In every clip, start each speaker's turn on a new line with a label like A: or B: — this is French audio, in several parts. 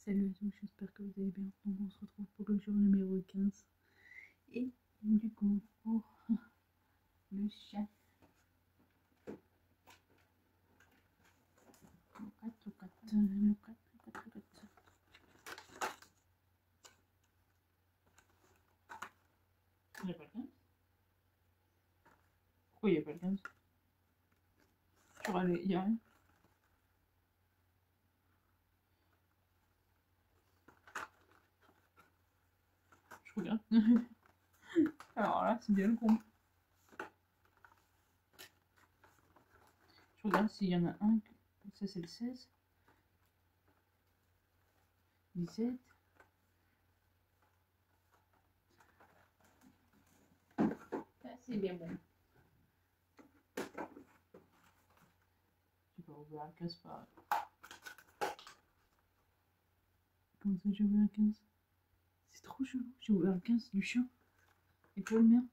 A: Salut à tous, j'espère que vous allez bien. Donc on se retrouve pour le jour numéro 15. Et du coup, pour le chat. Le 4. Il n'y a pas le 15. Pourquoi il n'y a pas le 15? Il n'y a rien. Je regarde. Alors là, c'est bien le con. Je regarde s'il y en a un. Ça, c'est le 16. 17. Ça, c'est bien bon. Je vais ouvrir le 15 par. Comment ça, j'ai ouvert le 15? C'est trop chelou. J'ai ouvert le 15 du chien. Et pas le mien.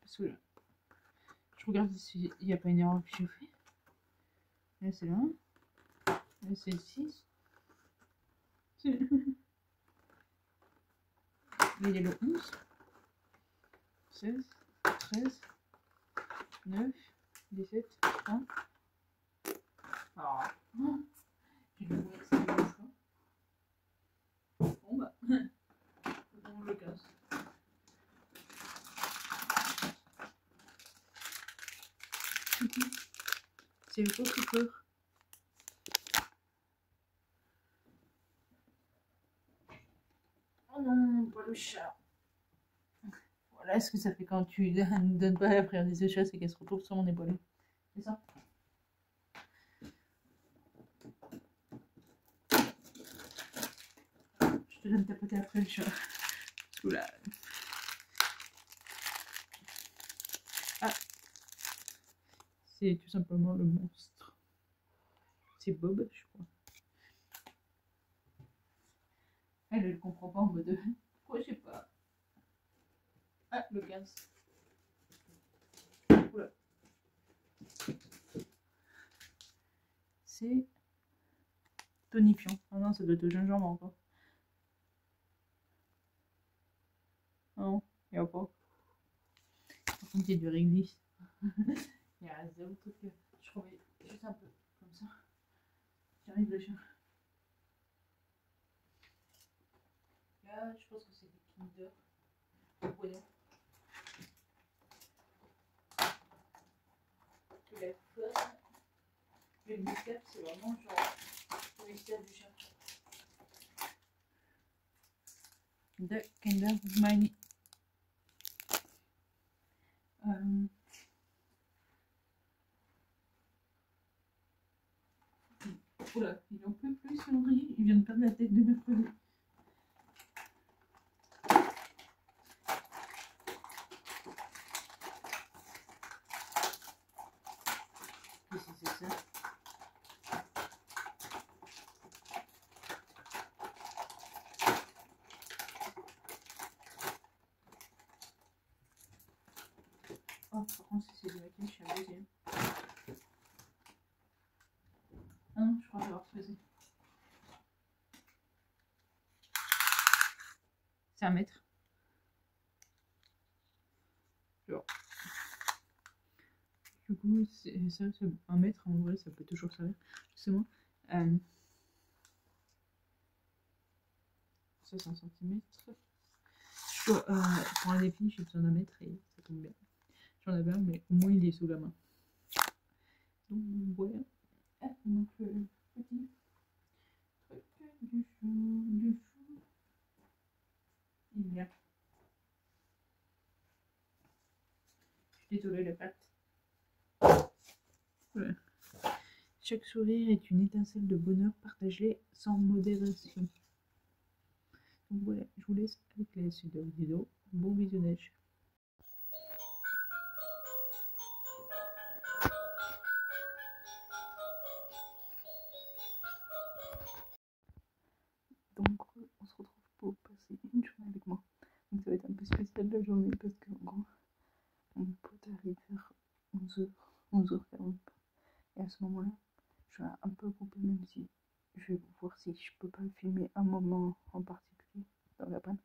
A: Parce que là, je regarde s'il n'y a pas une erreur que j'ai fait. Là, c'est le 1. Là, c'est le 6. Là, il y a le 11. 16. 13. 9. 17. 20. Ah. J'ai le moins que ça fait le choix. Bon, bah. On le casse. C'est le coffre. Oh non, pas le chat. Voilà ce que ça fait quand tu ne donnes pas la friandise au chat, c'est qu'elle se retrouve sur mon épaule. C'est ça. Je te donne tapoter après le chat. Parce que là. Ah. C'est tout simplement le monstre. C'est Bob, je crois. Elle ne comprend pas en mode. Pourquoi je sais pas. Ah, le 15. Oula. C'est tonifiant. Ah non, ça doit être au gingembre encore. Non, il n'y a pas. Par contre, il y a du réglisse. Il y a zéro truc. Je trouvais juste un peu comme ça. J'arrive le chien. Là, je pense que c'est des Kinder. Ouais. La forme. Le mystère, c'est vraiment genre le mystère du chien. De Kinder Mini. Oula, il n'en peut plus ce calendrier. Il vient de perdre la tête de mercredi. Qu'est-ce que c'est ça? Oh, par contre, si c'est du maquillage, je suis un deuxième. Ah non, je crois l'avoir creusé. C'est 1 mètre. Genre. Du coup, ça, c'est 1 mètre. En vrai, ça peut toujours servir. Justement. Ça, c'est 1 centimètre. Pour un défi, j'ai besoin d'1 mètre et ça tombe bien. J'en avais un, mais au moins il est sous la main. Donc voilà. Ah, donc le petit truc du chou. Il vient. Je suis désolée, la patte. Voilà. Chaque sourire est une étincelle de bonheur partagée sans modération. Donc voilà, je vous laisse avec la suite de la vidéo. Bon visionnage. Donc on se retrouve pour passer une journée avec moi. Donc ça va être un peu spécial la journée parce que en gros, mon pote arrive vers 11h, 11h40. Et à ce moment-là, je vais un peu couper, même si je vais vous voir si je peux pas filmer un moment en particulier dans l'après-midi.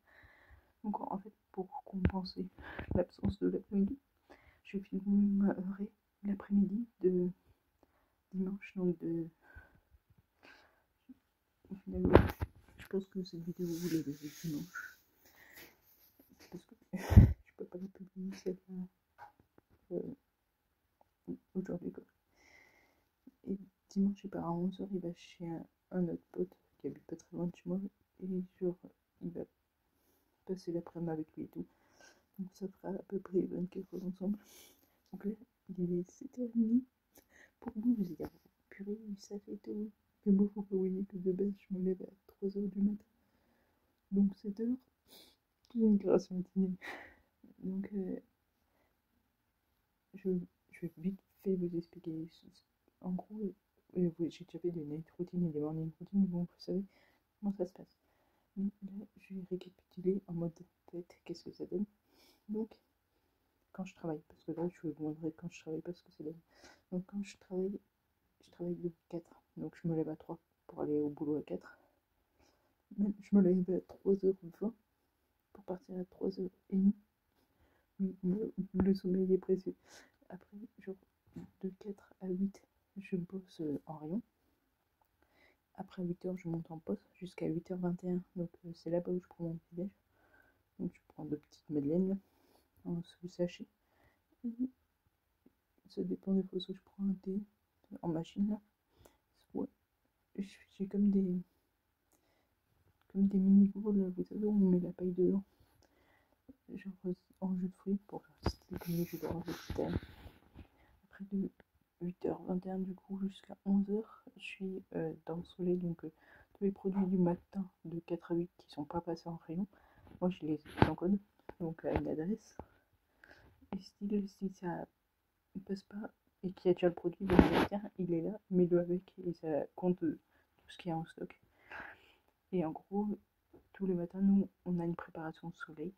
A: Donc en fait, pour compenser l'absence de l'après-midi, je filmerai l'après-midi de dimanche, donc de... Au final, ouais, je pense que cette vidéo vous la verrez dimanche. Parce que je peux pas la publier celle-là aujourd'hui quoi. Et dimanche il part à 11h, il va chez un autre pote qui habite pas très loin de chez moi. Et genre il va passer l'après-midi avec lui et tout. Donc ça fera à peu près 24 heures ensemble. Donc là, il est 7h30. Pour vous, vous dire, purée, ça fait tout. Mais moi, faut pas oublier que de base, je me lève à 3h du matin. Donc 7h, j'ai une grasse matinée. Donc je vais vite fait vous expliquer. En gros, oui, j'ai déjà fait des night routines et des morning routines, donc vous savez comment ça se passe. Mais là, je vais récapituler en mode tête, qu'est-ce que ça donne. Donc, quand je travaille, parce que là, je vais vous montrer quand je travaille, parce que c'est là. Donc, quand je travaille de 4. Donc, je me lève à 3 pour aller au boulot à 4. Même, je me lève à 3h20 pour partir à 3h30. Le sommeil est précieux. Après, genre, de 4 à 8, je bosse en rayon. Après 8h, je monte en poste jusqu'à 8h21. Donc, c'est là-bas où je prends mon petit déj. Donc, je prends 2 petites madeleines là, en sachet. Ça dépend des fois, soit je prends un thé en machine là. Soit j'ai comme des mini-gourds là, vous savez, où on met la paille dedans. Genre en jus de fruits pour faire style comme les jus d'orange, etc. Après de 8h21 du coup jusqu'à 11h, je suis dans le soleil, donc tous les produits du matin de 4 à 8 qui sont pas passés en rayon, moi je les ai en code, donc à une adresse. Et si ça ne passe pas et qu'il y a déjà le produit, donc tiens, il est là, mets-le avec et ça compte tout ce qu'il y a en stock. Et en gros, tous les matins, nous, on a une préparation de soleil.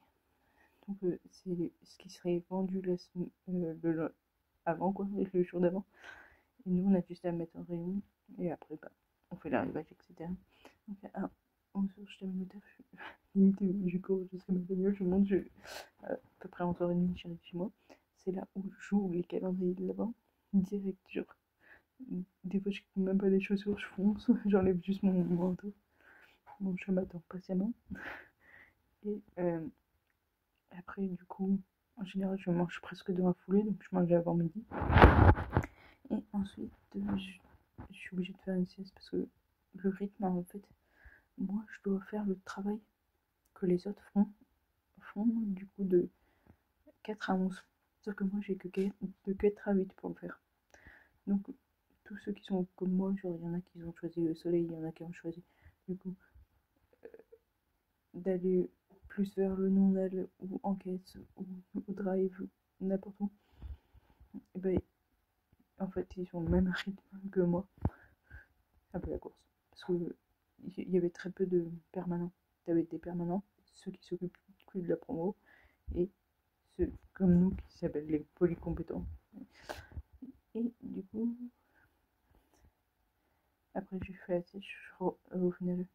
A: Donc c'est ce qui serait vendu avant, quoi, le jour d'avant. Et nous, on a juste à mettre en rayon. Et après, bah, on fait l'arrivage, etc. Donc à 11h, je termine le taf. Limite, je cours jusqu'à ma bagnole, je monte, à peu près 11h30, j'arrive chez moi. C'est là où j'ouvre les calendriers de l'avant. Direct, genre. Des fois, je ne même pas des chaussures, je fonce. J'enlève juste mon manteau. Mon chat m'attend patiemment. Et après, du coup, en général, je mange presque dans la foulée, donc je mange avant midi. Et ensuite, je suis obligée de faire une sieste parce que le rythme, en fait, moi, je dois faire le travail que les autres font du coup de 4 à 11. Sauf que moi, j'ai que de 4 à 8 pour le faire. Donc, tous ceux qui sont comme moi, genre, il y en a qui ont choisi le soleil, il y en a qui ont choisi, du coup, d'aller plus vers le non-al ou enquête ou drive, n'importe où. Et ben, en fait, ils ont le même rythme que moi, un peu la course. Parce qu'il y avait très peu de permanents. Tu avais des permanents, ceux qui s'occupent plus de la promo, et ceux comme nous qui s'appellent les polycompétents. Et du coup, après j'ai fait la sèche, au final,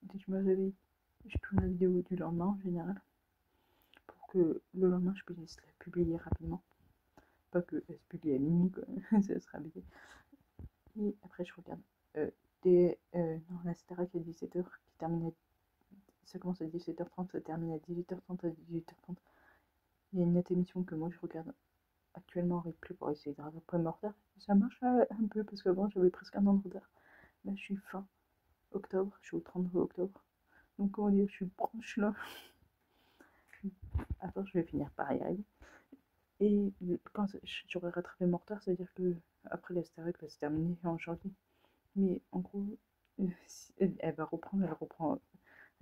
A: dès que je me réveille, je tourne la vidéo du lendemain en général, pour que le lendemain je puisse la publier rapidement. Pas que elle se publie à minuit, quoi, ça sera bien. Et après je regarde non, la Starac à 17h, qui termine à... Ça commence à 17h30, ça termine à 18h30 à 18h30. Il y a une autre émission que moi je regarde actuellement en replay pour essayer de rattraper mon retard. Ça marche un peu parce qu'avant j'avais presque un an de retard. Là je suis fin octobre, je suis au 30 octobre. Donc comment dire, je suis proche là. Attends, je vais finir par y arriver. Et quand j'aurai rattrapé mon retard, ça veut dire que après la Starac va se terminer en janvier. Mais en gros, elle reprend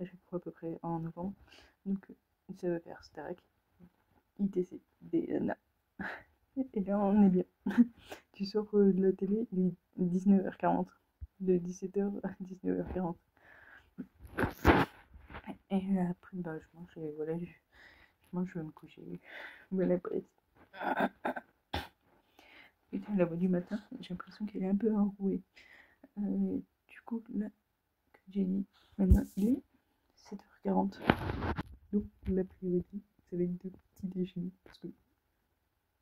A: à chaque fois à peu près en novembre. Donc ça va faire Starac, ITC, DNA. Et là on est bien. Tu sors de la télé, il est 19h40. De 17h à 19h40. Et après, bah, je mange et voilà, je mange, je vais me coucher. Voilà, bref. Putain, la voix du matin, j'ai l'impression qu'elle est un peu enrouée. Du coup, là, j'ai dit, maintenant il est 7h40. Donc la priorité, ça va être de petit déjeuner. Parce que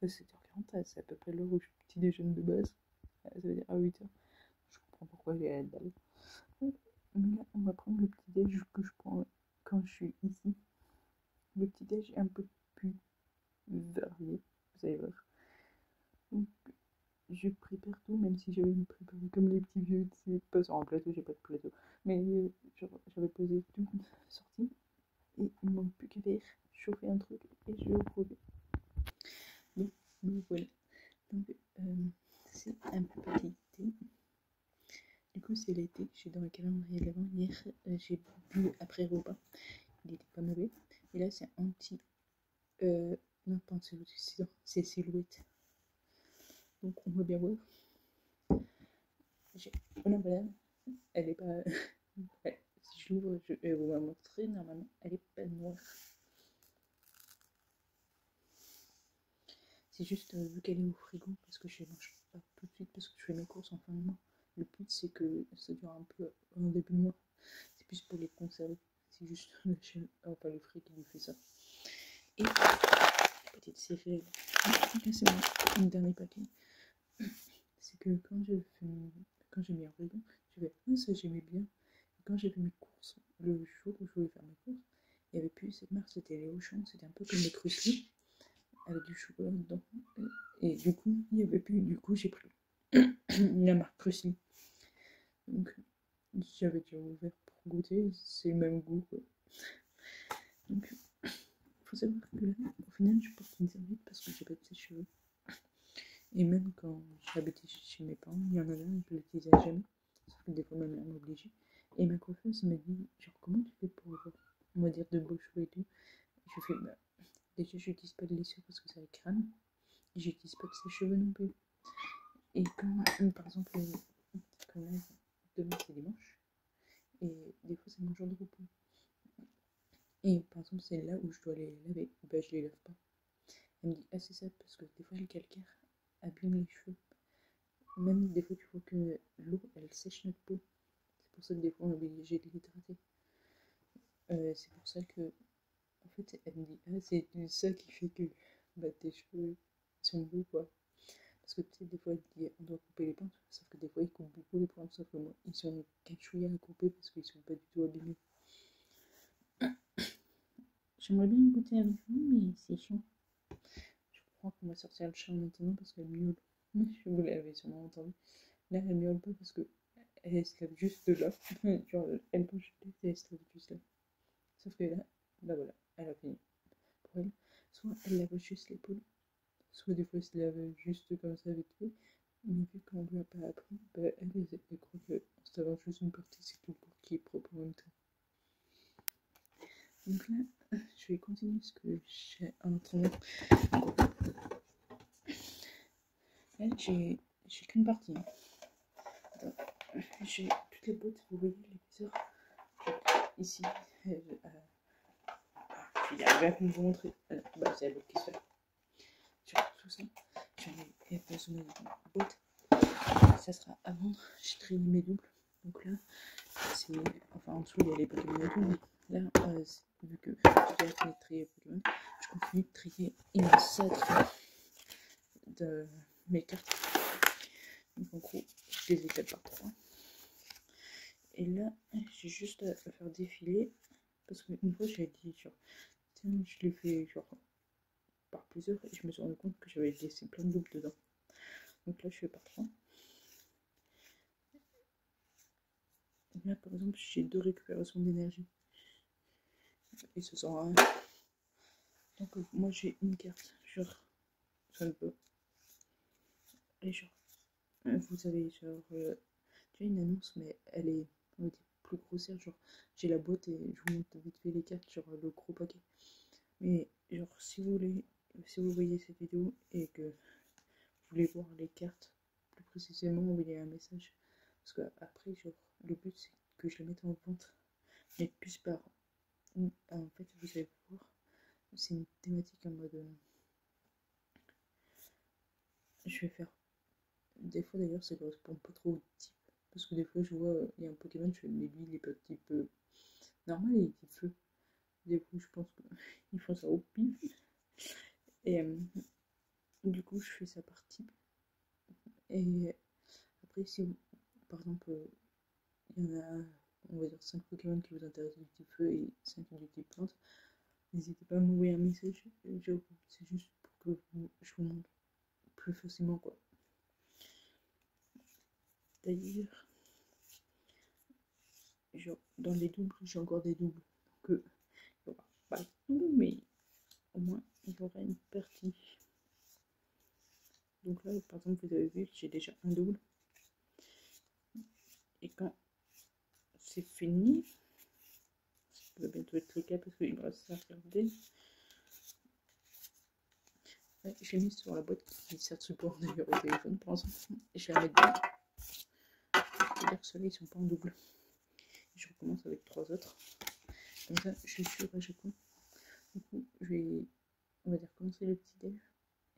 A: 7h40, c'est à peu près l'heure où je petit déjeune de base. Ça veut dire à 8h. Je comprends pourquoi j'ai la dalle. Mais là, on va prendre le petit déj que je prends quand je suis ici. Le petit déj est un peu plus varié, vous allez voir. Donc, je prépare tout, même si j'avais préparé comme les petits vieux, c'est pas sur un plateau, j'ai pas de plateau. Mais j'avais posé tout sorti. Et il manque plus qu'à faire chauffer un truc et je vais reviens. Donc voilà. Donc c'est un peu petit thé. Du coup c'est l'été, je suis dans le calendrier de l'avant. Hier j'ai bu après repas, il était pas mauvais. Et là c'est anti non pas anti-oxydant, c'est silhouette. Donc on va bien voir. J'ai une banane, elle est pas si je l'ouvre, je vais vous la montrer. Normalement elle est pas noire. C'est juste vu qu'elle est au frigo, parce que je ne mange pas tout de suite, parce que je fais mes courses en fin de mois. Le but c'est que ça dure un peu en début de mois. C'est plus pour les conserver. C'est juste la chaîne, enfin le frais qui lui fait ça. Et petite série, là c'est mon dernier paquet. C'est que quand j'ai mis en frigo, je vais ça j'aimais bien. Et quand j'ai fait mes courses, le jour où je voulais faire mes courses, il n'y avait plus cette marque, c'était les Auchan, c'était un peu comme les Crussely, avec du chocolat dedans. Et du coup, il n'y avait plus. Du coup, j'ai pris la marque Crussely. Donc, j'avais déjà ouvert pour goûter. C'est le même goût, quoi. Donc, il faut savoir que là, au final, je porte une serviette parce que j'ai pas de sèche-cheveux. Et même quand j'habitais chez mes parents, il y en avait un, je l'utilisais jamais. Sauf que des fois, ma mère m'obligeait. Et ma coiffeuse m'a dit, genre, comment tu fais pour avoir, on va dire, de beaux cheveux et tout. Et je fais, bah, déjà, j'utilise pas de lisseur parce que ça crâne. Et j'utilise pas de sèche-cheveux non plus. Et quand, par exemple, comme là, demain c'est dimanche, et des fois c'est mon jour de repos. Et par exemple, c'est là où je dois les laver, bah je les lave pas. Elle me dit, ah c'est ça, parce que des fois le calcaire abîme les cheveux. Même des fois tu vois que l'eau elle sèche notre peau. C'est pour ça que des fois on est obligé de l'hydrater. C'est pour ça que, en fait, elle me dit, ah c'est ça qui fait que bah, tes cheveux sont beaux quoi. Parce que tu sais, des fois, elle dit, on doit couper les pointes, sauf que des fois, ils coupent beaucoup les pointes, sauf que moi, ils sont cachouillés à couper parce qu'ils sont pas du tout abîmés. J'aimerais bien goûter avec vous, mais c'est chiant. Je crois qu'on va sortir le chat maintenant parce qu'elle miaule. Je vous l'avais sûrement entendu. Là, elle miaule pas parce que elle se lève juste là. Genre, elle bouge la tête et elle se lève juste là. Sauf que là, bah voilà, elle a fini. Pour elle, soit elle lave juste l'épaule, soit des fois elle se lave juste comme ça vite fait. Mais vu qu'on lui a pas appris, bah, elle croit qu'en se lavant juste une partie, c'est tout le corps qui est propre en même temps. Donc là, je vais continuer ce que j'ai en attendant. Là, j'ai qu'une partie. J'ai toutes les bottes, vous voyez l'épaisseur. Ici, je vais y arriver à vous montrer. Bah, c'est la botte qui se fait. Sur tout ça, j'en ai besoin de bottes. Ça sera à vendre. J'ai trié mes doubles. Donc là, c'est. Enfin, en dessous, il y a les Pokémon et tout. Mais là, vu que j'ai fini de trier les Pokémon, je continue de trier une salle de mes cartes. Donc en gros, je les ai faites par 3. Et là, j'ai juste à faire défiler. Parce qu'une fois, j'avais dit, genre, tiens, je l'ai fait, genre, par plusieurs. Et je me suis rendu compte que j'avais laissé plein de doubles dedans. Donc là, je fais par 3. Là, par exemple, j'ai 2 récupérations d'énergie. Et ce sera un. Donc, moi, j'ai une carte. Genre, ça ne peut. Et genre, vous savez, genre, tu as une annonce, mais elle est, on va dire, plus grossière. Genre, j'ai la boîte et je vous montre vite fait les cartes, genre le gros paquet. Mais, genre, si vous voyez cette vidéo et que vous voulez voir les cartes plus précisément, envoyez un message. Parce que après, genre, le but c'est que je les mette en vente, mais plus par. En fait, vous allez voir, c'est une thématique en mode. Je vais faire. Des fois d'ailleurs, ça correspond pas trop au type. Parce que des fois, je vois, il y a un Pokémon, je fais, mais lui, il est pas type normal, il est type feu. Du coup, je pense qu'ils font ça au pif. Et du coup, je fais ça par type. Et après, si par exemple, il y en a, on va dire 5 Pokémon qui vous intéressent du type feu et 5 du type plante, n'hésitez pas à m'envoyer un message. C'est juste pour que je vous montre plus facilement quoi. D'ailleurs, dans les doubles, j'ai encore des doubles. Donc, il n'y aura pas tout, mais au moins, il y aura une partie. Donc là, par exemple, vous avez vu, j'ai déjà un double. Et quand c'est fini, ça va bientôt être le cas parce qu'il me reste à regarder. Ouais, j'ai mis sur la boîte qui sert de support d'ailleurs au téléphone pour l'instant. Et je vais la mettre dedans. C'est-à-dire que ceux-là, ils sont pas en double. Et je recommence avec 3 autres. Comme ça, je suis sûre à chaque fois. Du coup, je vais, on va dire, commencer le petit déj.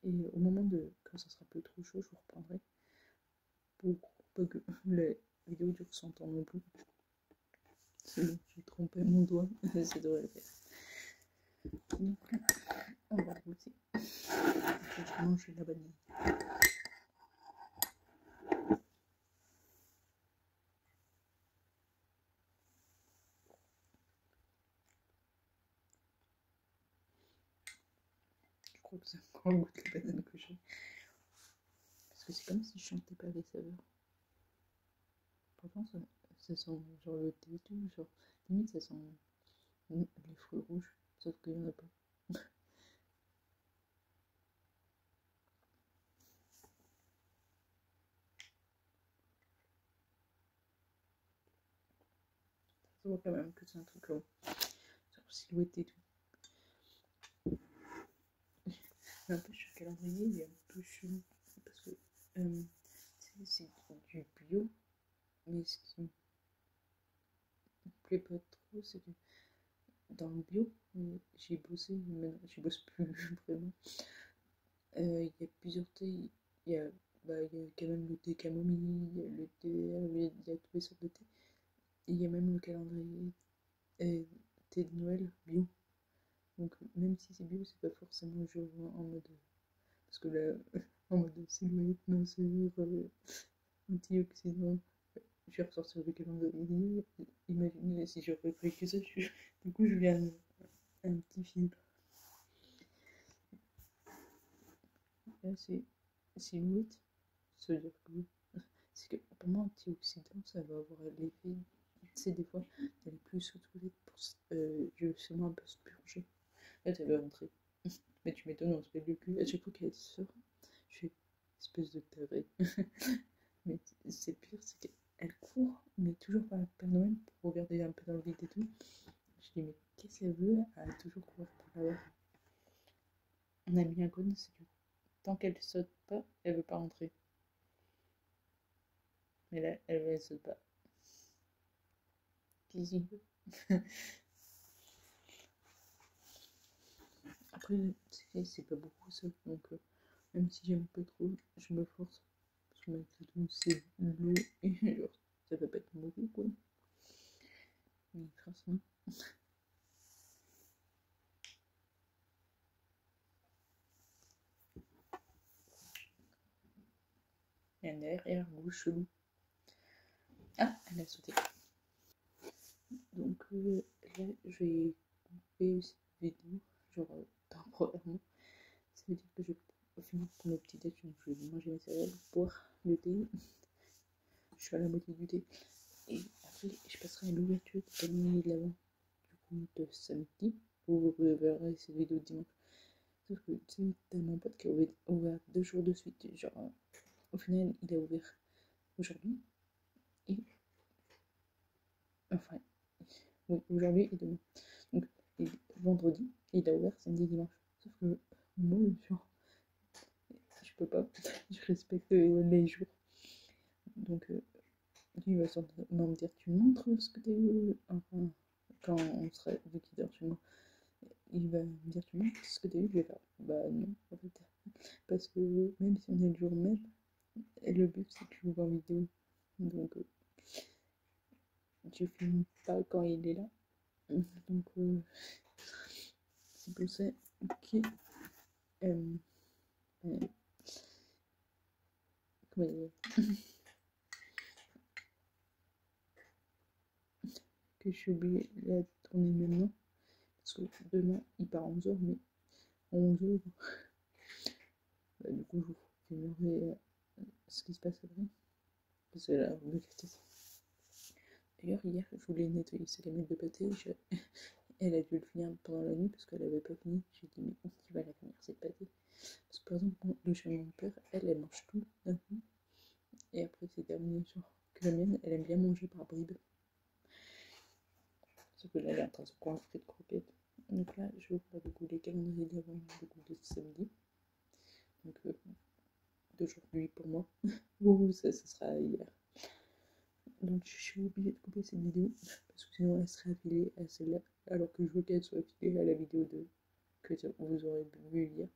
A: Et au moment de, quand ça sera plus trop chaud, je vous reprendrai. Pour pas que la vidéo dure 100 ans non plus. Sinon, j'ai trompé mon doigt. Ça devrait le faire. Donc, on va goûter. Je mange la vanille. Je crois que c'est encore le goût de la banane que j'ai. Parce que c'est comme si je chantais pas les saveurs. Pourtant, ça sent genre le thé et tout. Genre, limite, ça sent les fruits rouges. Sauf qu'il n'y en a pas. Ça voit quand même que c'est un truc genre silhouette et tout. Mais un peu sur le calendrier, il est un peu chelou. Parce que c'est du bio. Mais ce qui me plaît pas trop, c'est que dans le bio, j'ai bossé, mais je bosse plus vraiment. Il y a plusieurs thés. Il y a, il y a quand même le thé camomille, le thé vert, il y a toutes les sortes de thé. Et il y a même le calendrier thé de Noël bio. Donc même si c'est bio, c'est pas forcément genre en mode. Parce que là, en mode silhouette, minceur, antioxydant, je vais ressortir le calendrier. Imaginez si j'aurais pris que ça. Du coup, je viens un petit film. Là, c'est silhouette. Ça veut dire que c'est que pour moi, antioxydant, ça va avoir l'effet. Tu sais, des fois, t'allais plus aux toilettes pour justement un peu se purger. Là, t'avais rentré. Mais tu m'étonnes, on se fait le cul. À chaque fois qu'elle sort, je fais espèce de taré. Mais c'est pire, c'est qu'elle court, mais toujours par le Père Noël pour regarder un peu dans le vide et tout. Je dis, mais qu'est-ce qu'elle veut? Elle a toujours courir pour là-bas. On a mis un code, c'est que tant qu'elle saute pas, elle veut pas rentrer. Mais là, elle saute pas. Qu'est-ce qu'il veut? Après, c'est pas beaucoup ça, donc même si j'aime pas trop, je me force. Parce que malgré tout, c'est l'eau et genre, ça va pas être beaucoup quoi. Mais franchement. Il y a un arrière-goût chelou. Ah, elle a sauté. Donc là, je vais couper cette vidéo, genre temporairement. Ça veut dire que je vais finir pour mes petits déj, donc je vais manger mes céréales, boire le thé. Je suis à la moitié du thé. Et après, je passerai à l'ouverture de l'année de l'avant, du coup, de samedi. Vous verrez cette vidéo de dimanche. Sauf que tu sais, t'as mon pote qui a ouvert 2 jours de suite. Genre, au final, il a ouvert aujourd'hui. Et. Enfin, oui, aujourd'hui et demain. Donc, et vendredi, et il a ouvert samedi et dimanche. Sauf que moi, genre, je peux pas. Je respecte les jours. Donc, lui, il va sûrement me dire, tu montres ce que t'as eu. Enfin, quand on sera, vu qu'il dort chez moi, il va me dire, tu montres ce que t'as eu. Je vais faire, bah non, en fait. Parce que même si on est le jour même, le but c'est que je vous vois en vidéo. Donc, je filme pas quand il est là. Donc c'est pour ça que comment dire, que je suis obligée de la tourner maintenant. Parce que demain il part à 11h, mais à 11h, du coup je vous filmerai ce qui se passe après. Parce que là, on me fait. D'ailleurs, hier, je voulais nettoyer sa gamelle de pâté. Elle a dû le finir pendant la nuit parce qu'elle avait pas fini. J'ai dit, mais qui va la finir cette pâté? Parce que par exemple, le chien de mon père, elle mange tout d'un coup. Et après, c'est terminé. Genre, que la mienne, elle aime bien manger par bribes. Sauf que là, elle est en train de se coinfrer de croquettes. Donc là, je vais ouvrir du coup les calendriers d'avant du coup de samedi. Donc, d'aujourd'hui pour moi. Ouh, ça sera hier. Donc je suis obligée de couper cette vidéo parce que sinon elle serait affilée à celle-là, alors que je veux qu'elle soit affilée à la vidéo que vous aurez vu hier.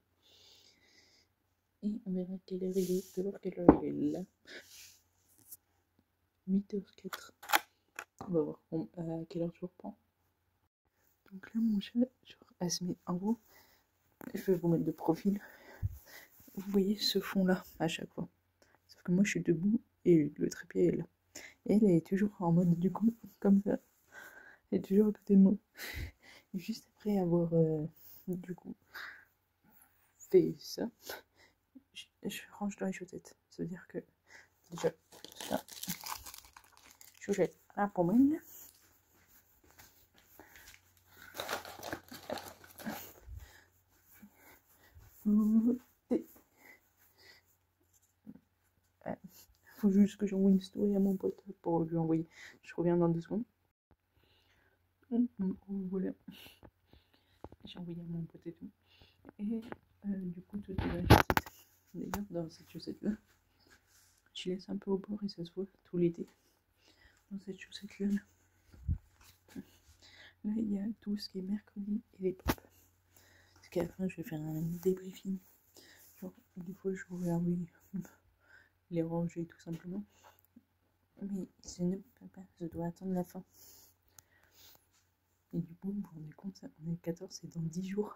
A: Et on verra quelle heure il est, de voir quelle heure il est là. 8h04. On va voir à quelle heure je reprends. Donc là mon chat, genre, elle se met en gros, je vais vous mettre de profil. Vous voyez ce fond là à chaque fois. Sauf que moi je suis debout et le trépied est là. Et elle est toujours en mode du coup, comme ça. Elle est toujours à côté de moi. Et juste après avoir du coup fait ça, je range dans les chaussettes. C'est-à-dire que déjà, ça, je jette à la pommelle. Faut juste que j'envoie une story à mon pote pour lui envoyer. Je reviens dans 2 secondes. Voilà. J'ai envoyé à mon pote et tout. Et du coup, tout est dans la chaussette. D'ailleurs, dans cette chaussette-là, je laisse un peu au bord et ça se voit tout l'été. Dans cette chaussette-là, là, il y a tout ce qui est mercredi et les pop. Parce qu'à la fin, je vais faire un débriefing. Genre, des fois, je vais envoyer les ranger tout simplement. Mais je ne peux pas, je dois attendre la fin. Et du coup, vous vous rendez compte, on est 14, c'est dans 10 jours.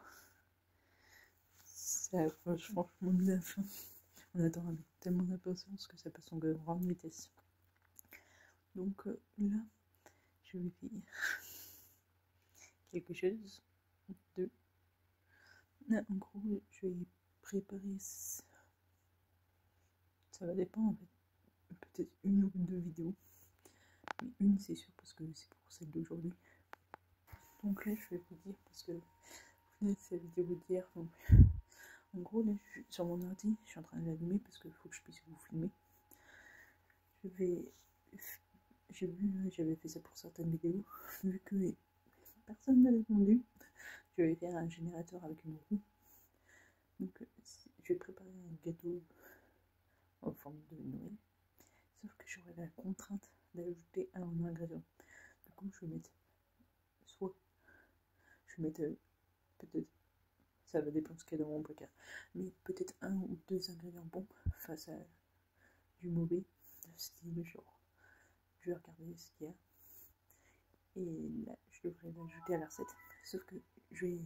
A: Ça approche franchement de la fin. On attend avec tellement d'impatience que ça passe en grande vitesse. Donc là, je vais faire quelque chose de... Là, en gros, je vais préparer... Ça va dépendre en fait. Peut-être 1 ou 2 vidéos. Mais une, c'est sûr, parce que c'est pour celle d'aujourd'hui. Donc là, je vais vous dire, parce que vous venez de cette vidéo d'hier, donc... En gros, là, je suis sur mon ordi, je suis en train de l'allumer parce qu'il faut que je puisse vous filmer. J'avais fait ça pour certaines vidéos, vu que personne n'a répondu. Je vais faire un générateur avec une roue. Donc, je vais préparer un gâteau en forme de Noël. Sauf que j'aurai la contrainte d'ajouter un ingrédient. Du coup, je vais mettre peut-être, ça va dépendre de ce qu'il y a dans mon placard, mais peut-être 1 ou 2 ingrédients bons face à du mauvais, style genre, je vais regarder ce qu'il y a. Et là, je devrais l'ajouter à la recette. Sauf que je vais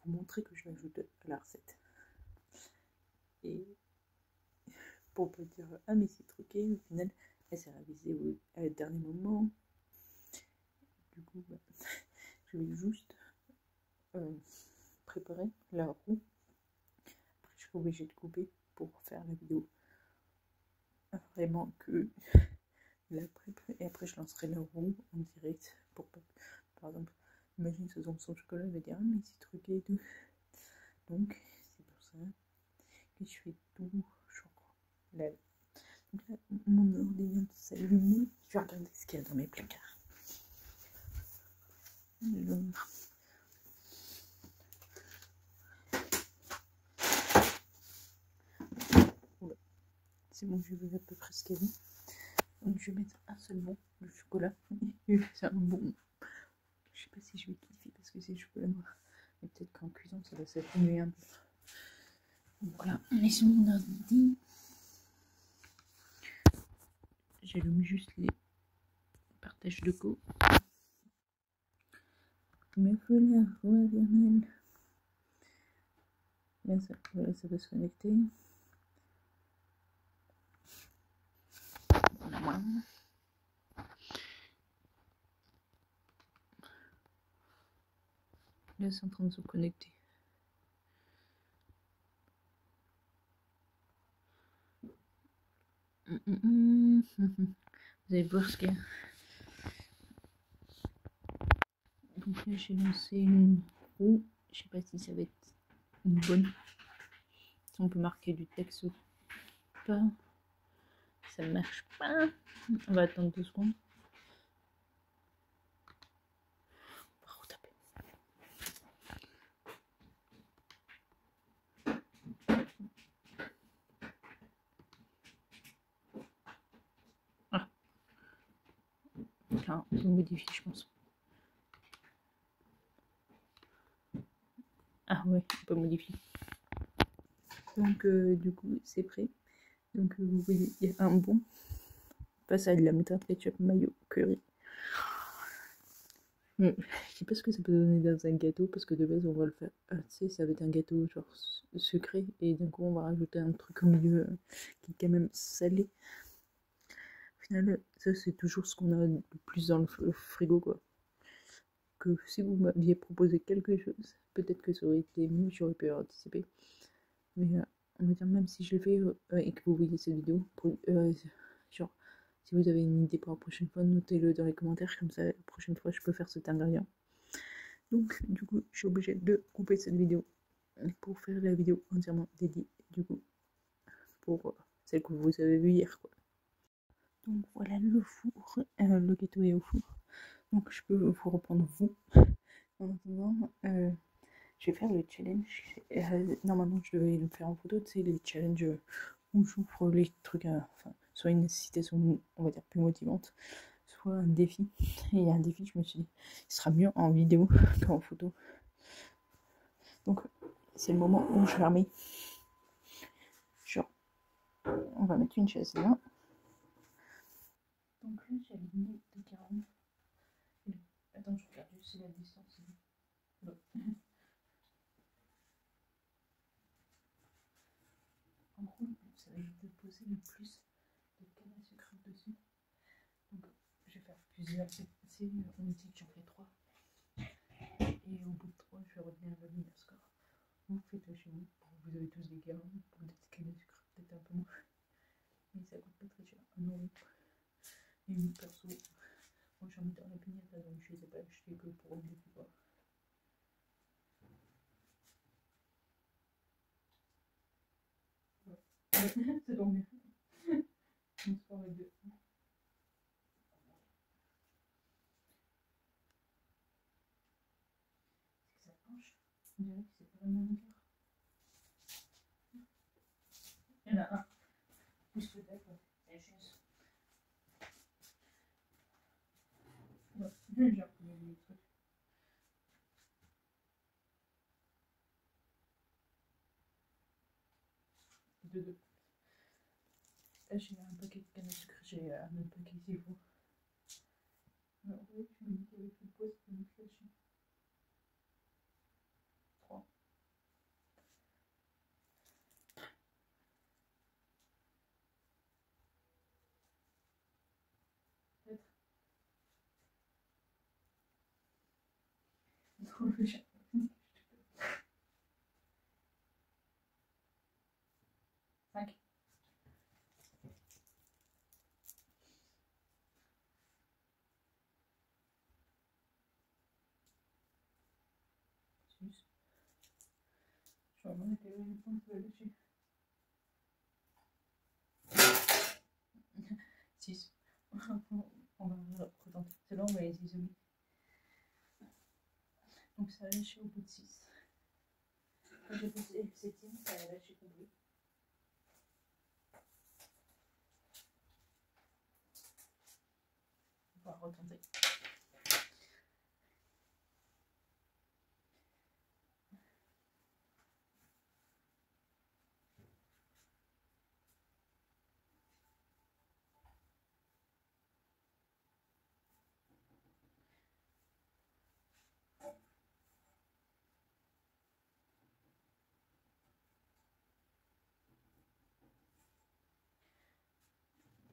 A: vous montrer que je l'ajoute à la recette. Et pour pas dire ah mais c'est truqué, au final elle s'est révisée à le dernier moment. Du coup je vais juste préparer la roue. Après je suis obligée de couper pour faire la vidéo vraiment que la prep. Et après je lancerai la roue en direct pour pas, par exemple, imagine ce tombe son chocolat, elle va dire ah mais c'est truqué et tout. Donc c'est pour ça que je fais tout genre là. Donc là, mon ordi vient de s'allumer. Je vais regarder ce qu'il y a dans mes placards. C'est bon, je vais à peu près ce qu'il y a. Donc je vais mettre un seul bon de chocolat. C'est un bon. Je sais pas si je vais kiffer parce que c'est chocolat noir. Et peut-être qu'en cuisant ça va s'atténuer un peu. Donc voilà, on est sur mon ordi. J'allume juste les Partage de co. Mais voilà, Vernel. Là, voilà, ça va se connecter. Voilà. Là, c'est en train de se connecter. Vous allez voir ce qu'il y a. Donc là, j'ai lancé une roue. Je sais pas si ça va être une bonne. Si on peut marquer du texte ou pas. Ça ne marche pas. On va attendre 2 secondes. On va retaper. Ah. Là, on modifie, je pense. Ah ouais, on peut modifier. Donc du coup, c'est prêt. Donc vous voyez, il y a un bon. Face à de la moutarde, ketchup, mayo, curry. Je sais pas ce que ça peut donner dans un gâteau, parce que de base on va le faire. Tu sais, ça va être un gâteau genre sucré, et d'un coup on va rajouter un truc au milieu qui est quand même salé. Au final, ça c'est toujours ce qu'on a le plus dans le frigo, quoi. Que si vous m'aviez proposé quelque chose, peut-être que ça aurait été mieux, j'aurais pu anticiper. Mais on va dire, même si je le fais et que vous voyez cette vidéo, genre, si vous avez une idée pour la prochaine fois, notez-le dans les commentaires, comme ça la prochaine fois je peux faire cet ingrédient. Donc du coup, je suis obligée de couper cette vidéo pour faire la vidéo entièrement dédiée, du coup, pour celle que vous avez vue hier, quoi. Donc voilà le four, le gâteau est au four. Donc je peux vous reprendre vous. En attendant, je vais faire le challenge. Normalement, je devais le faire en photo, tu sais, les challenges où j'ouvre les trucs, enfin, soit une citation, on va dire, plus motivante, soit un défi. Et il y a un défi, je me suis dit, il sera mieux en vidéo qu'en photo. Donc, c'est le moment où je ferme. Genre, on va mettre une chaise là. Donc là, j'ai aligné de 40. Attends, je regarde juste la distance. Bon. En gros, ça va être de poser le plus de canne à sucre dessus. Donc, je vais faire plusieurs. On me dit que j'en fais 3. Et au bout de 3, je vais revenir à le score. Vous faites-le chez vous. Vous avez tous des garants. Peut-être canne à sucre, peut-être un peu moins. Mais ça coûte pas très cher. 1 €. Et une perso. Moi, j'en ai dans la pignata, donc je les ai pas achetés que pour une défi, quoi. C'est bon, mais. Une soirée de. Ça penche. On dirait que c'est pas la même hauteur. Il y en a un. Plus le deck, c'est la chaise. Ouais, j'ai repris les trucs. Deux. Là, j'ai un paquet de canne à sucre, j'ai un autre paquet ici. Alors, oui, je me dis qu'avec le poids, c'est une inflation. 3. Peut-être. Trop le chat. 5. Plus. Je vais vraiment quel est le point que dessus. 6. On va retenter. C'est là, on va les isoler. Donc ça a lâché au bout de 6. Quand j'ai posé le 7ème, ça a lâché complet. On va retenter.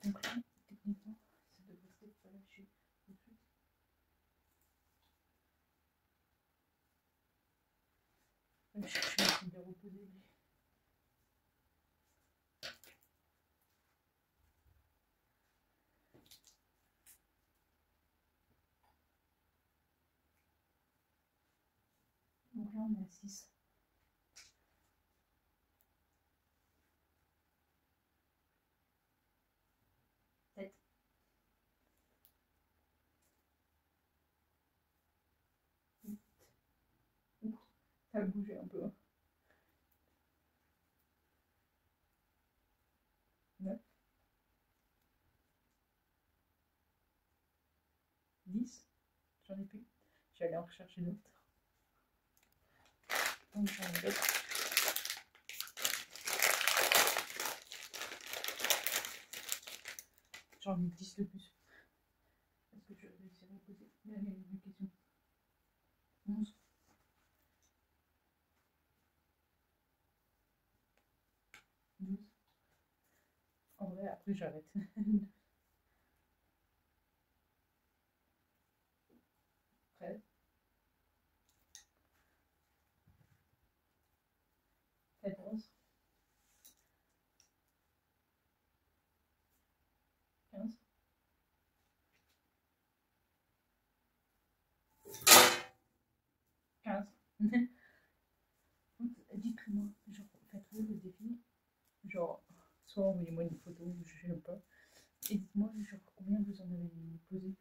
A: Donc là, techniquement, ça devrait peut-être pas lâcher tout de suite. Je vais chercher un truc de reposer. Donc là, on est à 6. Ça a bougé un peu. 9. 10. J'en ai plus. Je vais aller en rechercher d'autres. Donc j'en ai d'autres. J'en ai 10 de plus. Est-ce que je vais réussir à poser la question? 11. 12. En vrai, après j'arrête. 13. 14. 15. 15. Dites-moi, genre, faites-le le défi. Genre, soit envoyez-moi une photo, je sais pas. Et dites-moi, genre, combien vous en avez posé.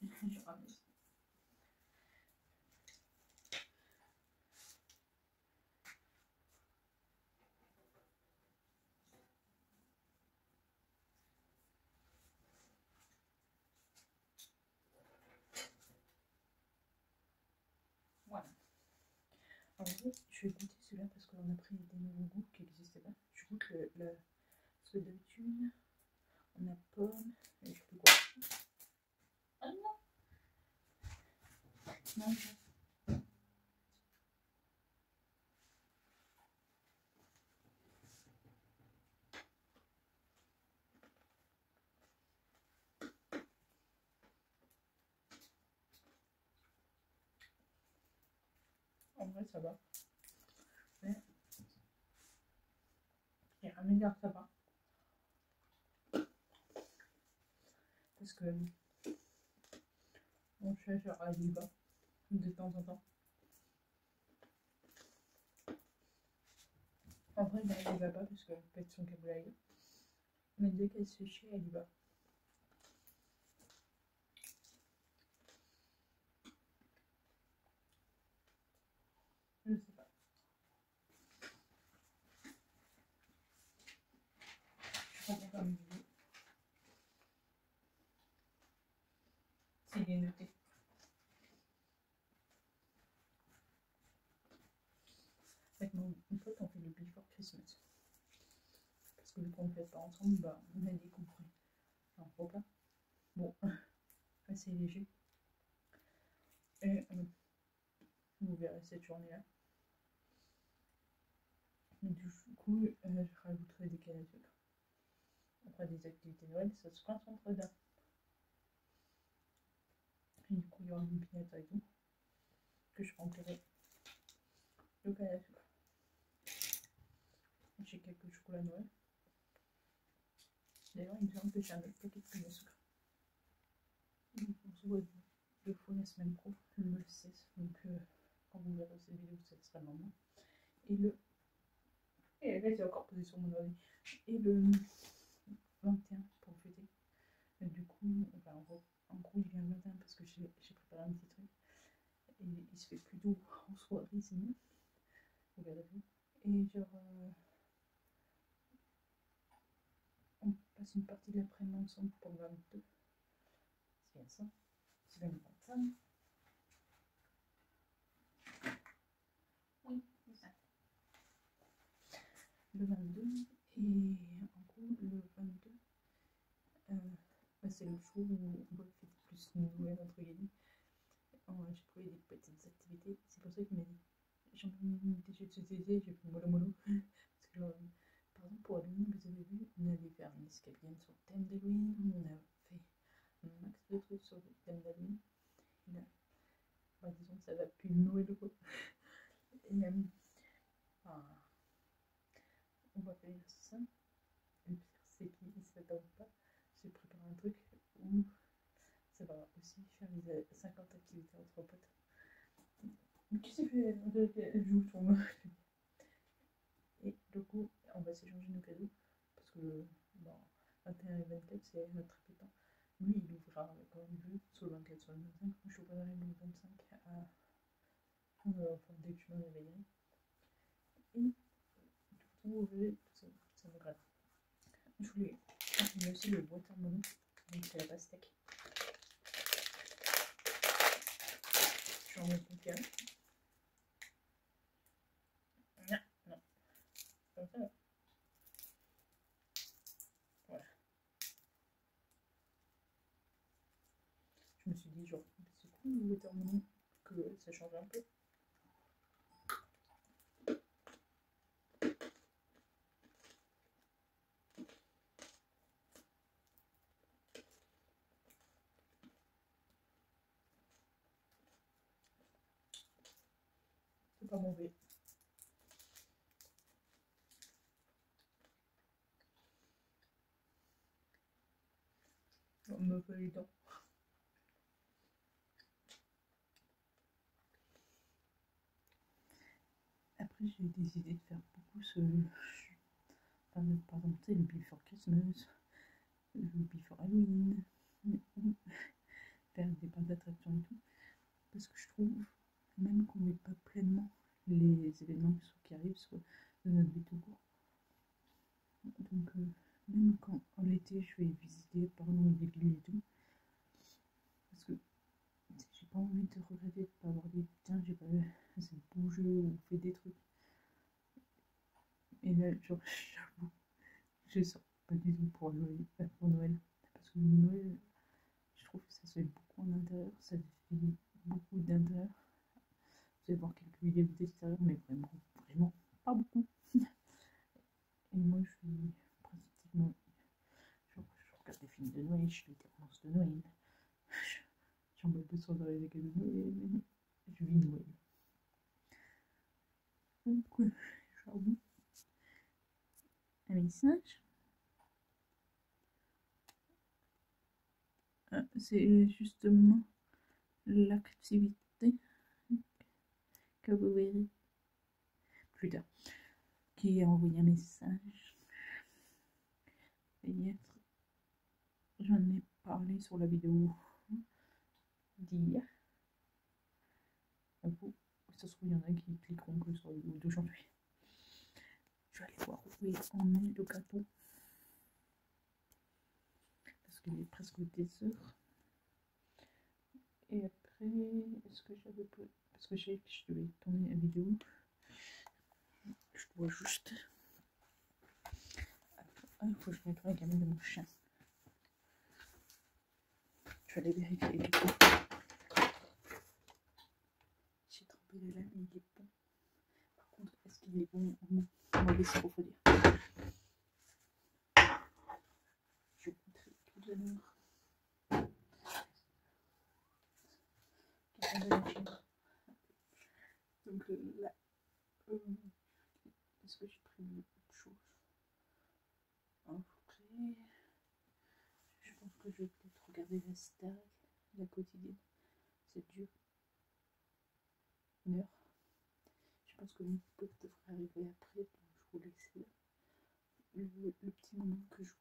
A: Donc là, je ramène. Voilà. En vrai, je vais goûter celui-là parce qu'on a pris des nouveaux goûts qui n'existaient pas. Je goûte parce que d'habitude, on a pomme et je peux quoi. Ah non. Non, en vrai, ça va. Mais il y a un milliard, ça va. Parce que mon chat, genre, il y va de temps en temps. En vrai, bah, elle y va pas parce qu'elle pète son câble à ailleurs. Mais dès qu'elle se fait chier, elle y va. Je sais pas. Je regarde une vidéo. C'est bien noté. Avec mon pote, on fait le before Christmas. Parce que vu qu'on ne fait pas ensemble, bah, on a dit qu'on ferait un repas. Bon, assez léger. Et vous verrez cette journée-là. Du coup, je rajouterai des cannes à sucre. On fera des activités Noël, ça se concentre dedans. Et du coup, il y aura une pinette et tout. Que je remplirai le canne à sucre. J'ai quelques chocolats Noël. D'ailleurs, il me semble que j'ai un autre paquet de canne à sucre. Donc, on se voit deux fois la semaine pro, le 16. Donc, quand vous verrez cette vidéo, ça sera le lendemain. Et le. Et là, j'ai encore posé sur mon ordi. Et le 21 pour fêter. Et du coup, enfin, en gros, il vient le 21 parce que j'ai préparé un petit truc. Et il se fait plus doux en soirée, c'est mieux. Regardez-vous. Et genre, on passe une partie de l'après-midi ensemble pour le 22. C'est bien ça. C'est bien le 25. Oui, c'est ça. Le 22. Et en gros, le 22, bah, c'est le jour où on va fêter plus Noël, entre guillemets. J'ai trouvé des petites activités. C'est pour ça qu'il m'a dit j'ai un peu déjà de société, j'ai fait mollo mollo. Parce que, par exemple, pour Halloween, vous avez vu, on avait fait un escape game sur le thème d'Halloween, on a fait un max de trucs sur le thème d'Halloween. Et là, bah, disons que ça va plus Noël quoi. Et enfin, on va faire ça. Le pire, c'est qu'il ne s'attend pas. J'ai préparé un truc où ça va aussi faire les 50 activités entre potes. Mais tu sais qu'elle joue sur moi. Et du coup, on va s'échanger nos cadeaux. Parce que bon, 21 et 24, c'est notre répétant. Lui, il ouvrira quand il veut, soit le 24, soit le 25. Moi, je ouvrirai le 25 enfin, dès que je me réveillerai. Et du coup, ça me gratte. Je voulais. Il y a aussi le watermelon, donc c'est la pastèque. Je vais en mettre une piano. Non, non, comme ça. Voilà. Je me suis dit, genre, c'est cool le watermelon, que ça change un peu. C'est pas mauvais. On me fait les dents. Après, j'ai décidé de faire beaucoup ce. Par exemple, tu sais, le Before Christmas, le Before Halloween, faire des parcs d'attractions et tout. Parce que je trouve, même qu'on n'est pas pleinement les événements qui arrivent sur notre vie tout court. Donc, même quand en été, je vais visiter par exemple des villes et tout. Parce que j'ai pas envie de regretter de pas avoir dit tiens, j'ai pas assez bougé ou fait des trucs. Et là, genre, j'avoue, je sors pas du tout pour Noël. Parce que Noël, je trouve que ça se fait beaucoup en intérieur, ça se fait beaucoup d'intérieur. Vous allez voir quelques vidéos d'extérieur, mais vraiment pas beaucoup. Et moi, je suis pratiquement. Je regarde des films de Noël, je fais des romances de Noël. J'en mets 200 dans les écoles de Noël. Je vis Noël. Donc, j'avoue. Un message. C'est justement l'activité que vous verrez plus tard qui a envoyé un message. Peut-être j'en ai parlé sur la vidéo d'hier. Ça se trouve, il y en a qui cliqueront que sur la vidéo d'aujourd'hui. Je vais aller voir où en est le gâteau. Parce qu'il est presque des heures. Et après, est-ce que j'avais pas. Parce que je sais que je devais tourner la vidéo. Je dois juste. Ah, il faut que je nettoie la gamelle de mon chien. Je vais aller vérifier du coup. J'ai trempé le lait, mais il est bon. Par contre, est-ce qu'il est bon ou non? On va laisser refroidir. Je goûterai tout à l'heure. Donc là, est-ce que j'ai pris beaucoup de choses? Après, je pense que je vais peut-être regarder la star, la quotidienne. C'est dur. 1 heure. Je pense que mon pote devrait arriver après, donc je vous laisse le petit moment que je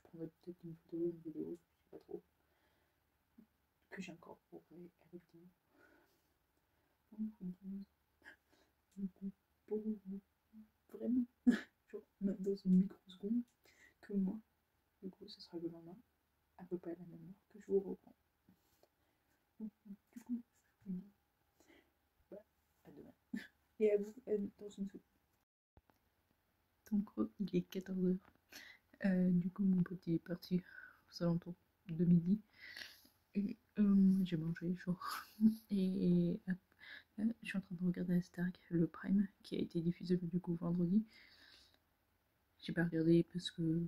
A: prendrai peut-être une photo, une vidéo, je sais pas trop, que j'incorporerai avec vous. Donc, pour vous, vraiment, genre, dans une microseconde, que moi, du coup, ce sera le lendemain, à peu près à la même heure que je vous reprends. Donc, du coup, je vous dis bah, à demain. Et à vous, dans une seconde. Donc, il est 14h. Du coup, mon petit est parti aux alentours de midi. Et j'ai mangé chaud. Et Je suis en train de regarder Astérix, le Prime, qui a été diffusé du coup vendredi. J'ai pas regardé parce que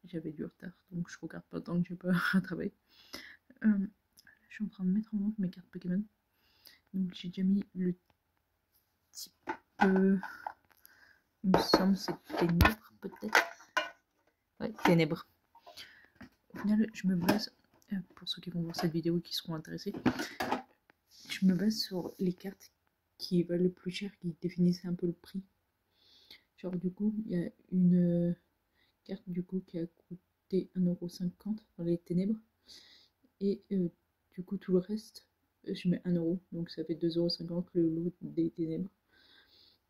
A: j'avais du retard, donc je regarde pas tant que j'ai pas à travailler. Je suis en train de mettre en vente mes cartes Pokémon. Donc j'ai déjà mis le type... il me semble c'est Ténèbres peut-être. Ouais, Ténèbres. Au final, je me base, pour ceux qui vont voir cette vidéo et qui seront intéressés, je me base sur les cartes qui valent le plus cher, qui définissent un peu le prix. Genre du coup, il y a une carte du coup qui a coûté 1,50€ dans les Ténèbres. Et du coup, tout le reste, je mets 1€. Donc ça fait 2,50€ le lot des Ténèbres.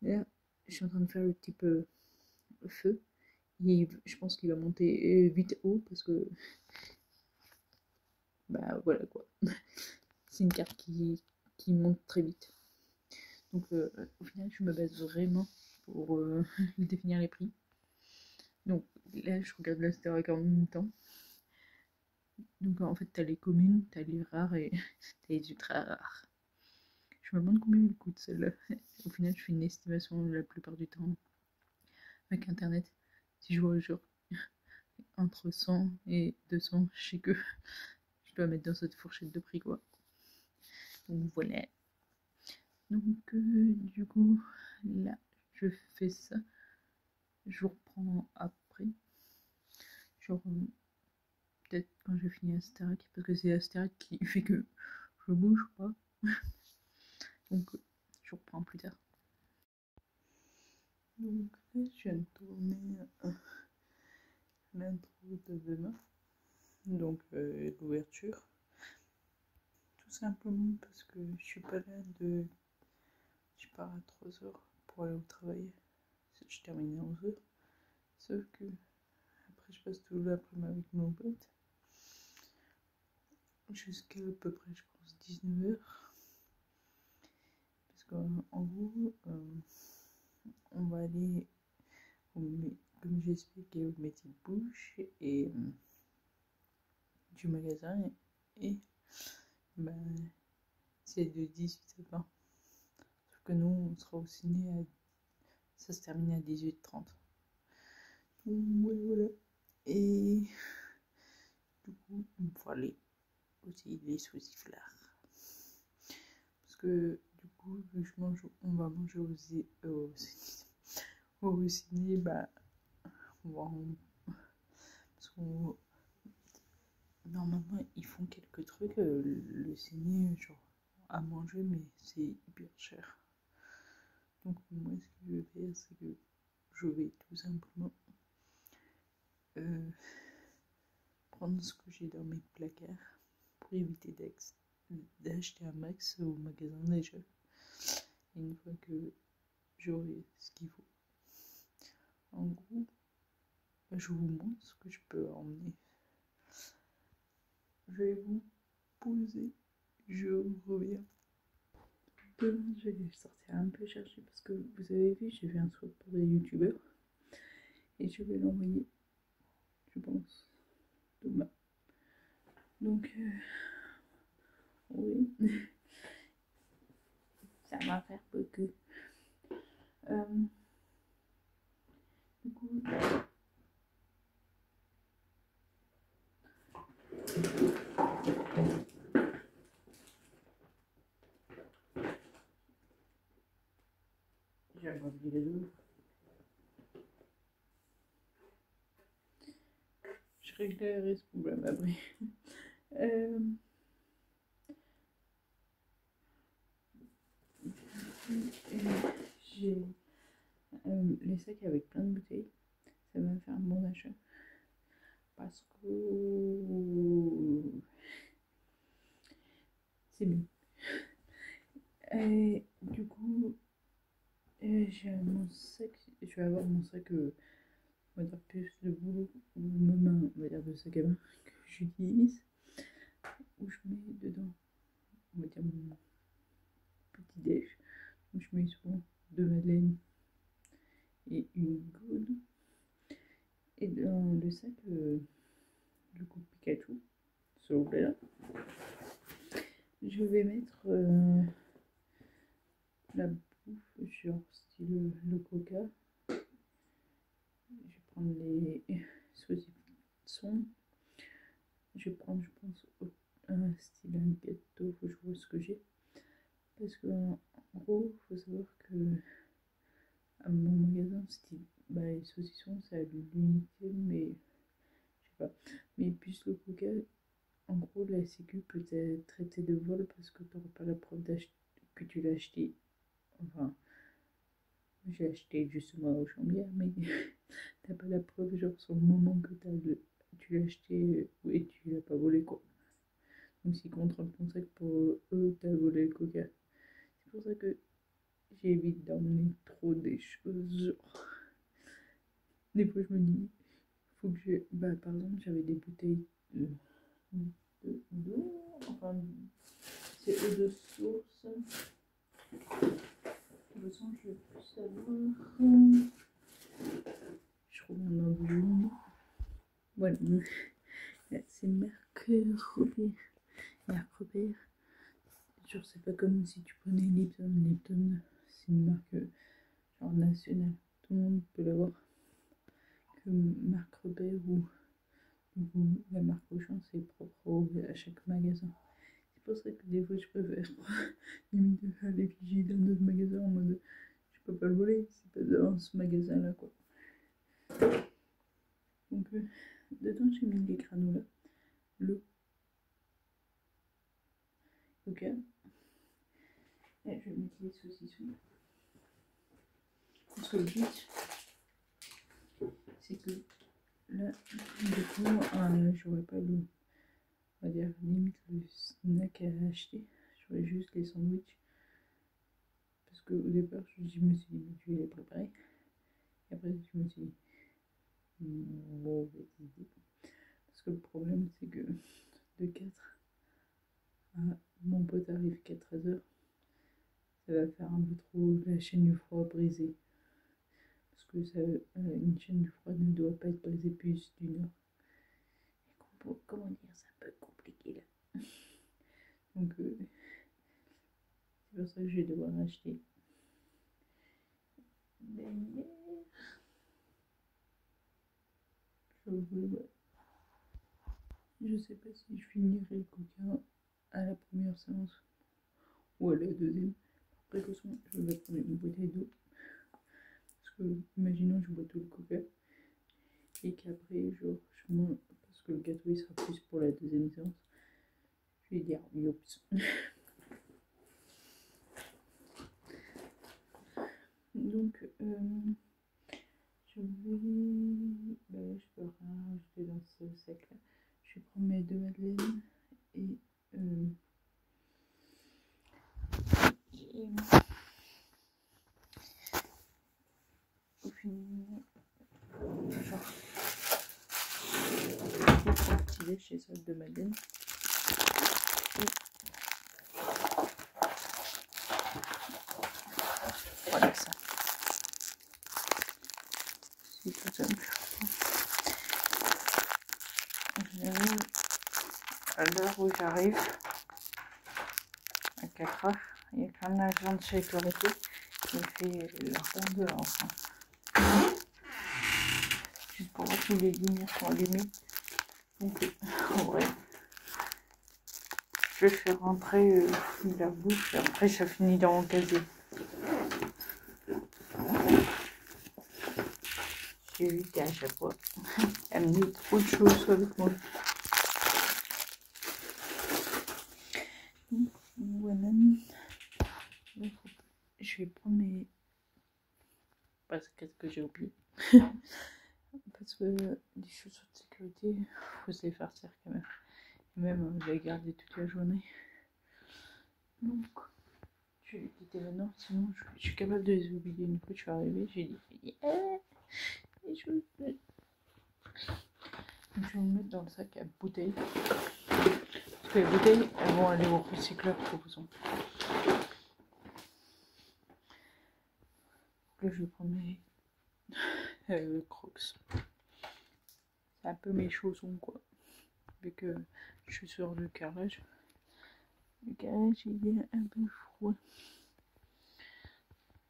A: Là, je suis en train de faire le type feu. Et je pense qu'il va monter vite haut parce que bah voilà quoi. C'est une carte qui monte très vite. Donc au final, je me base vraiment pour définir les prix. Donc là, je regarde l'Astérix en même temps. Donc en fait, t'as les communes, t'as les rares et t'as les ultra rares. Je me demande combien elle coûte celle-là. Au final, je fais une estimation la plupart du temps avec internet. Si je vois genre entre 100 et 200, je sais que je dois mettre dans cette fourchette de prix quoi. Donc voilà. Donc du coup, là, je fais ça. Je reprends après. Genre, peut-être quand j'ai fini Astérix, parce que c'est Astérix qui fait que je bouge pas. Donc, je reprends plus tard. Donc là, je viens de tourner l'intro de demain. Donc, l'ouverture. Tout simplement parce que je suis pas là de... Je pars à 3h pour aller au travail. Je termine à 11h. Sauf que après, je passe tout l'après-midi avec mon pote. Jusqu'à peu près, je pense, 19h. Parce qu'en gros, on va aller, comme j'expliquais, au métier de bouche et du magasin. Et ben, c'est de 18 à 20. Sauf que nous, on sera au ciné à... Ça se termine à 18h30. Voilà. Et du coup, il me faut aller aussi les sous-sifflards. Parce que du coup, vu que on va manger au ciné, bah, parce qu'on normalement ils font quelques trucs le ciné genre à manger, mais c'est hyper cher. Donc moi, ce que je vais faire, c'est que je vais tout simplement prendre ce que j'ai dans mes placards pour éviter d'acheter un max au magasin déjà. Et une fois que j'aurai ce qu'il faut, en gros, je vous montre ce que je peux emmener. Je vais vous poser, je reviens. Demain, je vais sortir un peu chercher parce que vous avez vu, j'ai fait un swap pour des youtubeurs et je vais l'envoyer, je pense, demain. Donc, oui, ça va faire beaucoup. Du coup, j'ai agrandi les deux. Je réglerai ce problème après. J'ai les sacs avec plein de bouteilles. Ça va me faire un bon achat. Parce que c'est bien. Et du coup, j'ai mon sac. Je vais avoir mon sac, on va dire plus de boulot, ou même on va dire de sac à main que j'utilise. Où je mets dedans, on va dire mon petit déj. Où je mets souvent deux madeleines et une goude. Et dans le sac, du coup Pikachu, s'il vous plaît là. je vais mettre la bouffe, genre style le coca. Je vais prendre les saucissons. Je vais prendre, je pense, un style un gâteau, faut que je vois ce que j'ai. Parce que en gros, faut savoir que à mon magasin, style, bah, les saucissons, c'est à l'unité, mais je sais pas. Mais plus le coca, en gros, la sécu peut être traitée de vol parce que tu n'auras pas la preuve que tu l'as acheté. Enfin, j'ai acheté justement au Chambière, mais t'as pas la preuve, genre, sur le moment que tu l'as acheté et tu l'as pas volé, quoi. Donc, s'ils contrôlent ton sac pour eux, t'as volé le coca. C'est pour ça que j'évite d'emmener trop des choses, genre. Des fois, je me dis, faut que je. Bah, par exemple, j'avais des bouteilles d'eau, enfin, c'est eau de source. De toute façon, je vais plus savoir. Je reviens dans le monde. Voilà, c'est marque Robert. Marque Robert. Genre, c'est pas comme si tu prenais Lipton. Lipton, c'est une marque genre nationale. Tout le monde peut l'avoir. Que marque Robert ou la marque Auchan, c'est propre à chaque magasin. C'est pour ça que des fois, je préfère limite faire les vigiles dans d'autres magasins en mode je peux pas le voler, c'est pas dans ce magasin-là, quoi. Donc, dedans, j'ai mis les granolas, le coca, et je vais mettre les saucissons. Parce que le but, c'est que là, du coup, j'aurais pas le, on va dire, limite le snack à acheter, j'aurais juste les sandwichs. Parce qu'au départ, je me suis dit, je vais les préparer. Et après, je me suis dit, mauvaise idée. Parce que le problème, c'est que de 4 à mon pote arrive qu'à 13h, ça va faire un peu trop la chaîne du froid brisée. Parce que une chaîne du froid ne doit pas être brisée plus d'une heure. Et comment dire, c'est un peu compliqué là. Donc, c'est pour ça que je vais devoir acheter. Derrière, je sais pas si je finirai le coca à la première séance ou à la deuxième. Par précaution, je vais prendre une bouteille d'eau. Parce que, imaginons, je bois tout le coca. Et qu'après, genre, parce que le gâteau il sera plus pour la deuxième séance. Je vais dire, youps. Donc, je peux rien rajouter dans ce sac là. Je vais prendre mes 2 madeleines et au final, genre, je vais prendre petit lait chez ça de madeleine. Voilà ça. C'est tout simple. À l'heure où j'arrive, à 4h, il y a quand même l'agent de sécurité qui fait leur temps de l'enfant. Juste pour voir si les lumières sont allumées. Donc, en vrai, je vais faire rentrer la bouche et après ça finit dans mon casier. J'ai évité à chaque fois amener trop de choses avec moi. Voilà. Je vais prendre mes... Parce que j'ai oublié. Parce que les chaussures de sécurité, il faut se les faire serrer quand même. Et même, je les garder toute la journée. Donc, je vais les quitter maintenant. Sinon, je suis capable de les oublier. Une fois que je suis arrivée, j'ai dit, les choses. Donc, je vais me mettre dans le sac à bouteilles. Parce que les bouteilles, elles vont aller au recycleur de toute façon. Là, je vais prendre mes Crocs. C'est un peu mes chaussons, quoi. Vu que je suis sur le carrelage. Le garage il est un peu froid.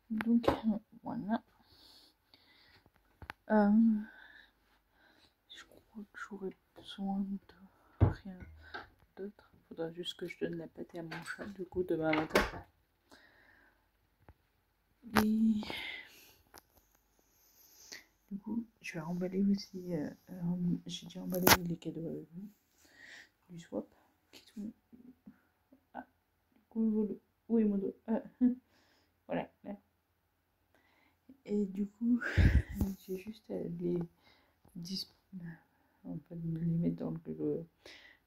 A: Donc voilà. Je crois que j'aurais besoin de rien d'autre. Faudra juste que je donne la pâtée à mon chat du coup demain matin. Et du coup, je vais emballer aussi. J'ai déjà emballé les cadeaux avec vous. Du swap. Ah, du coup, où est mon doigt? Voilà, là. Et du coup, j'ai juste à les on peut les mettre dans le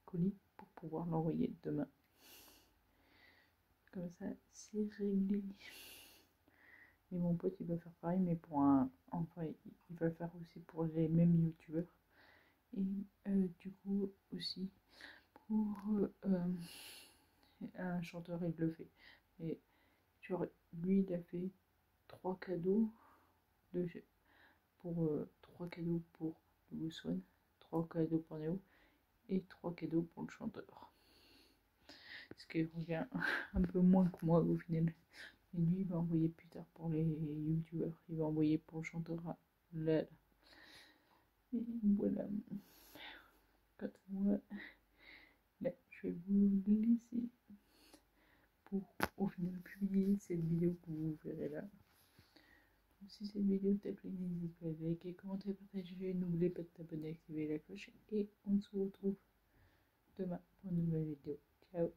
A: colis pour pouvoir l'envoyer demain. Comme ça, c'est réglé. Et mon pote, il va faire pareil, mais pour un... Enfin, il va le faire aussi pour les mêmes youtubeurs. Et du coup, aussi, pour un chanteur, il le fait. Et genre, lui, il a fait 3 cadeaux de, pour 3 cadeaux pour le Swan, 3 cadeaux pour Néo et 3 cadeaux pour le chanteur. Ce qui revient un peu moins que moi au final. Et lui, il va envoyer plus tard pour les youtubeurs. Il va envoyer pour le chanteur là. Et voilà. Quant à moi, là, je vais vous laisser pour au final publier cette vidéo que vous verrez là. Donc, si cette vidéo t'a plu, n'hésite pas à liker, commenter, partager. N'oubliez pas de t'abonner, activer la cloche. Et on se retrouve demain pour une nouvelle vidéo. Ciao.